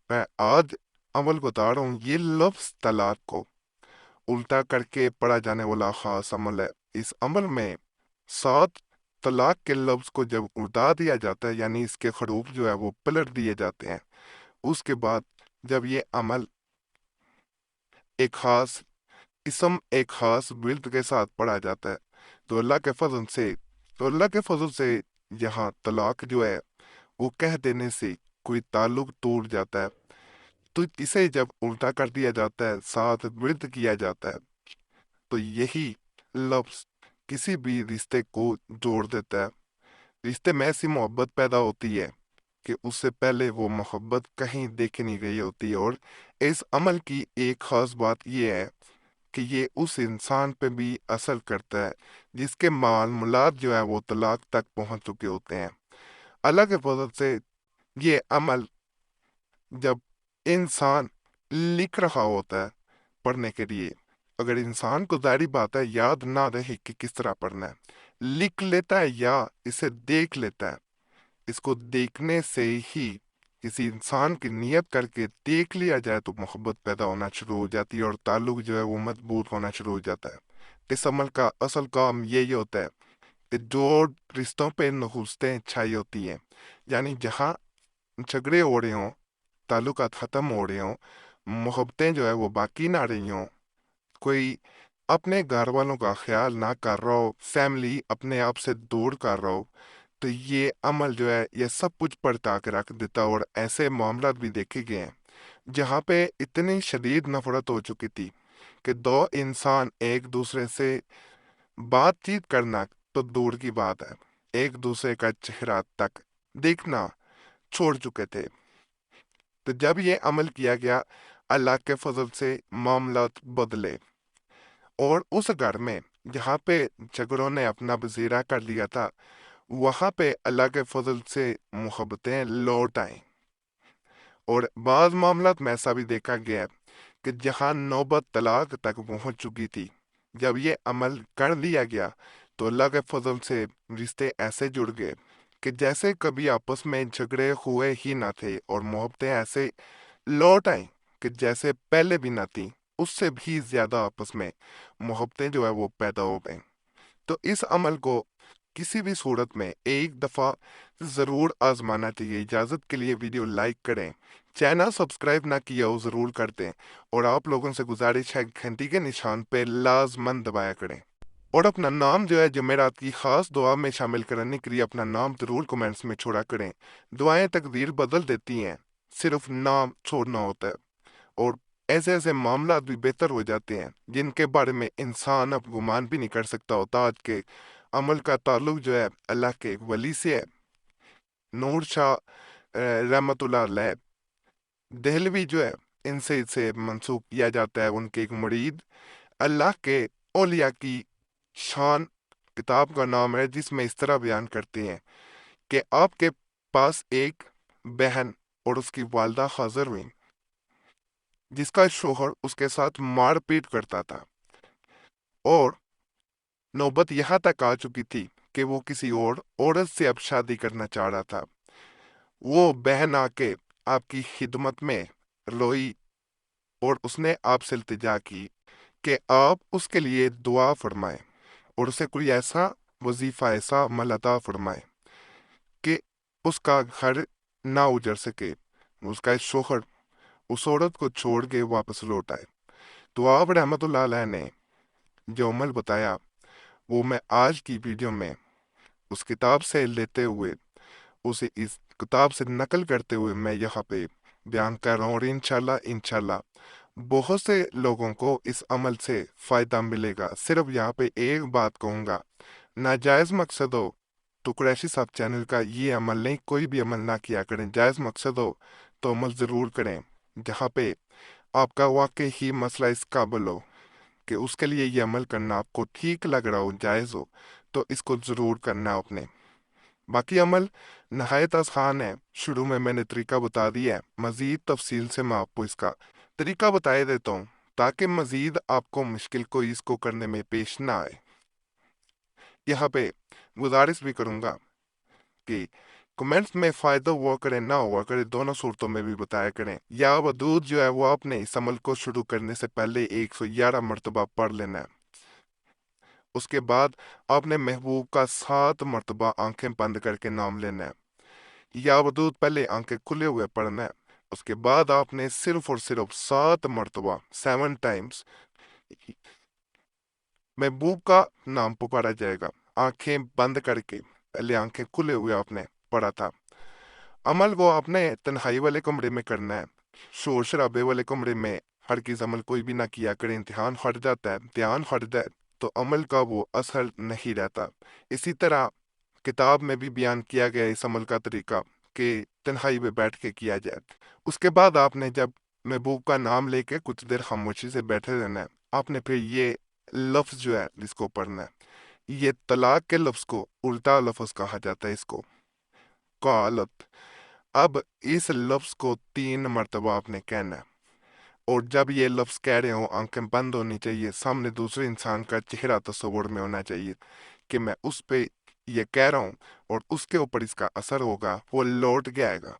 मैं आज अमल बता रहा हूँ। ये लफ्ज तलाक को उल्टा करके पढ़ा जाने वाला खास अमल है। इस अमल में सात तलाक के लफ्ज को जब उल्टा दिया जाता है, यानी इसके हरूफ जो है वो पलट दिए जाते हैं, उसके बाद जब ये अमल एक खास इसम एक खास विल्द के साथ पढ़ा जाता है, तो अल्लाह के फजल से यहाँ तलाक जो है वो कह देने से कोई ताल्लुक टूट जाता है। तो इसे जब उल्टा कर दिया जाता है, साथ विरुद्ध किया जाता है, तो यही लफ्ज किसी भी रिश्ते को जोड़ देता है। रिश्ते में ऐसी मोहब्बत पैदा होती है कि उससे पहले वो मोहब्बत कहीं देखी नहीं गई होती है। और इस अमल की एक खास बात यह है कि ये उस इंसान पे भी असर करता है जिसके मामलात जो है वो तलाक तक पहुंच चुके होते हैं। अल्लाह के फजल से ये अमल जब इंसान लिख रहा होता है पढ़ने के लिए, अगर इंसान को जाहिर बात है याद ना रहे कि किस तरह पढ़ना है, लिख लेता है या इसे देख लेता है। इसको देखने से ही किसी इंसान की नियत करके देख लिया जाए तो मोहब्बत पैदा होना शुरू हो जाती है और ताल्लुक जो है वो मजबूत होना शुरू हो जाता है। इस अमल का असल काम यही होता है कि जो रिश्तों पे नहुस्तें छाई होती हैं, यानी जहाँ झगड़े हो रहे हों, ताल्लुकात ख़त्म हो रहे हों, मोहब्बतें जो है वो बाकी ना रही हों, कोई अपने घर वालों का ख्याल ना कर रहा हो, फैमिली अपने आप से दूर कर रहा हो, तो ये अमल जो है ये सब कुछ पलटा के रख देता है। और ऐसे मामला भी देखे गए हैं जहाँ पे इतनी शदीद नफरत हो चुकी थी कि दो इंसान एक दूसरे से बातचीत करना तो दूर की बात है, एक दूसरे का चेहरा तक देखना छोड़ चुके थे। तो जब ये अमल किया गया, अल्लाह के फजल से मामला बदले और उस घर में जहाँ पे झगड़ों ने अपना बसेरा कर लिया था, वहाँ पे अल्लाह के फजल से मोहब्बतें लौट आईं। और बाज़ मामलात में ऐसा भी देखा गया है कि जहाँ नौबत तलाक तक पहुँच चुकी थी, जब ये अमल कर लिया गया तो अल्लाह के फजल से रिश्ते ऐसे जुड़ गए कि जैसे कभी आपस में झगड़े हुए ही ना थे, और मोहब्बतें ऐसे लौट आईं कि जैसे पहले भी ना थी, उससे भी ज्यादा आपस में मोहब्बतें जो है वो पैदा हो गईं। तो इस अमल को किसी भी सूरत में एक दफ़ा ज़रूर आजमाना चाहिए। इजाज़त के लिए वीडियो लाइक करें, चैनल सब्सक्राइब ना किया हो ज़रूर कर दें, और आप लोगों से गुजारिश है घंटी के निशान पे लाजमन दबाया करें। और अपना नाम जो है जमेरात की खास दुआ में शामिल करने के लिए अपना नाम ज़रूर कमेंट्स में छोड़ा करें। दुआएं तकदीर बदल देती हैं, सिर्फ नाम छोड़ना होता है। और ऐसे ऐसे मामला भी बेहतर हो जाते हैं जिनके बारे में इंसान अब गुमान भी नहीं कर सकता होता। आज के अमल का ताल्लुक जो है अल्लाह के एक वली से है, नूर शाह रहमतुल्लाह अलैह दहलवी जो है, इनसे इसे मंसूब किया जाता है। उनके एक मुरीद अल्लाह के औलिया की शान किताब का नाम है, जिसमें इस तरह बयान करते हैं कि आपके पास एक बहन और उसकी वालदा हाजिर हुई, जिसका शोहर उसके साथ मारपीट करता था, और नौबत यहाँ तक आ चुकी थी कि वो किसी और औरत से अब शादी करना चाह रहा था। वो बहन आके आपकी खिदमत में रोई और उसने आपसे इल्तिजा की कि आप उसके लिए दुआ फरमाएं और उसे कोई ऐसा वजीफा, ऐसा अमल अता फरमाएं कि उसका घर ना उजड़ सके, उसका शोहर उस औरत को छोड़ के वापस लौट आए। तो आप रहमतुल्लाह अलैह ने जो अमल बताया वो मैं आज की वीडियो में उस किताब से लेते हुए, उसे इस किताब से नकल करते हुए मैं यहाँ पे बयान कर रहा हूँ। और इंशाल्लाह बहुत से लोगों को इस अमल से फ़ायदा मिलेगा। सिर्फ यहाँ पे एक बात कहूँगा, नाजायज़ मकसद हो तो कुरैशी साहब चैनल का ये अमल नहीं, कोई भी अमल ना किया करें। जायज़ मकसद हो तो अमल ज़रूर करें, जहाँ पे आपका वाकई ही मसला इस काबिल हो कि उसके लिए ये अमल करना आपको ठीक लग रहा हो, जायज़ हो, तो इसको ज़रूर करना आपने। बाकी अमल नहायत आसान है, शुरू में मैंने तरीका बता दिया है, मज़ीद तफसील से मैं आपको इसका तरीका बताए देता हूँ ताकि मज़ीद आपको मुश्किल को इसको करने में पेश ना आए। यहाँ पे गुजारिश भी करूँगा कि कमेंट्स में फ़ायदा हुआ करे ना हुआ करे दोनों सूरतों में भी बताया करें। या वदूद जो है वो आपने इस अमल को शुरू करने से पहले 111 मरतबा पढ़ लेना है। उसके बाद आपने महबूब का 7 मरतबा आंखें बंद करके नाम लेना है। या वदूद पहले आंखें खुले हुए पढ़ना है। उसके बाद आपने सिर्फ और सिर्फ 7 मरतबा 7 टाइम्स महबूब का नाम पुकारा जाएगा, आंखें बंद करके। पहले आंखें खुले हुए आपने पढ़ा था। अमल को आपने तन्हाई वाले कमरे में करना है। शोर शराबे वाले कमरे में हरगिज़ अमल कोई भी ना किया करें, ध्यान हट जाता है। ध्यान हट जाए तो अमल का वो असर नहीं रहता। इसी तरह किताब में भी बयान किया गया इस अमल का तरीका कि तन्हाई में बैठ के किया जाए। उसके बाद आपने जब महबूब का नाम लेके कुछ देर खामोशी से बैठे रहना है। आपने फिर ये लफ्ज़ जो है जिसको पढ़ना है, ये तलाक के लफ्ज़ को उल्टा लफ्ज़ कहा जाता है, इसको कालत। अब इस लफ्ज़ को 3 मरतबा आपने कहना है। और जब ये लफ्ज़ कह रहे हो आंखें बंद होनी चाहिए, सामने दूसरे इंसान का चेहरा तस्वुर में होना चाहिए कि मैं उस पे ये कह रहा हूँ और उसके ऊपर इसका असर होगा, वो लौट के आएगा।